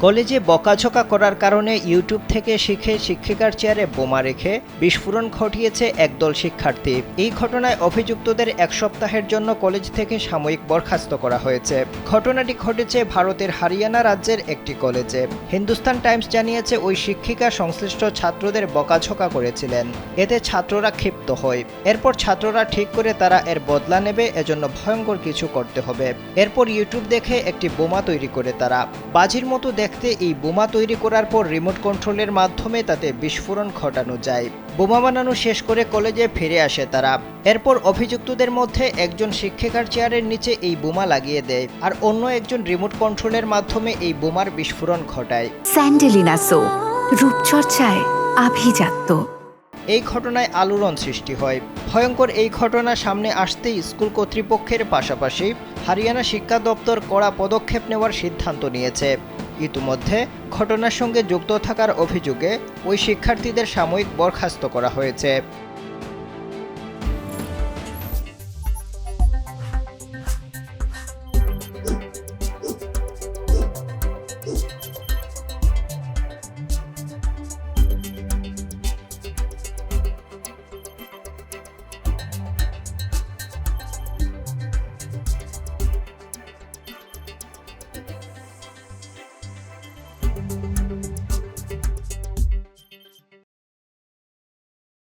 কলেজে বকাঝকা করার কারণে ইউটিউব থেকে শিখে শিক্ষিকার চেয়ারে বোমা রেখে বিস্ফোরণ ঘটিয়েছে একদল শিক্ষার্থী। এই ঘটনায় অভিযুক্তদের এক সপ্তাহের জন্য কলেজ থেকে সাময়িক বরখাস্ত করা হয়েছে। ঘটনাটি ঘটেছে ভারতের হরিয়ানা রাজ্যের একটি কলেজে। হিন্দুস্তান টাইমস জানিয়েছে, ওই শিক্ষিকা সংশ্লিষ্ট ছাত্রদের বকাঝকা করেছিলেন। এতে ছাত্ররা ক্ষিপ্ত হয়। এরপর ছাত্ররা ঠিক করে তারা এর বদলা নেবে, এজন্য ভয়ঙ্কর কিছু করতে হবে। এরপর ইউটিউব দেখে একটি বোমা তৈরি করে তারা। বাজির মতো দেখতে এই বোমা তৈরি করার পর রিমোট কন্ট্রোলের মাধ্যমে তাতে বিস্ফোরণ ঘটানো যায়। বোমা বানানো শেষ করে কলেজে ফিরে আসে তারা। এরপর অভিযুক্তদের মধ্যে একজন শিক্ষিকার চেয়ারের নিচে এই বোমা লাগিয়ে দেয়, আর অন্য একজন রিমোট কন্ট্রোলের মাধ্যমে এই বোমার বিস্ফোরণ ঘটায়। স্যান্ডেলিনা সো, রূপচর্চায় আভিজাত্য। এই ঘটনায় আলোড়ন সৃষ্টি হয়। ভয়ঙ্কর এই ঘটনা সামনে আসতেই স্কুল কর্তৃপক্ষের পাশাপাশি হরিয়ানা শিক্ষা দপ্তর কড়া পদক্ষেপ নেওয়ার সিদ্ধান্ত নিয়েছে। ইতিমধ্যে ঘটনার সঙ্গে যুক্ত থাকার অভিযোগে ওই শিক্ষার্থীদের সাময়িক বরখাস্ত করা হয়েছে।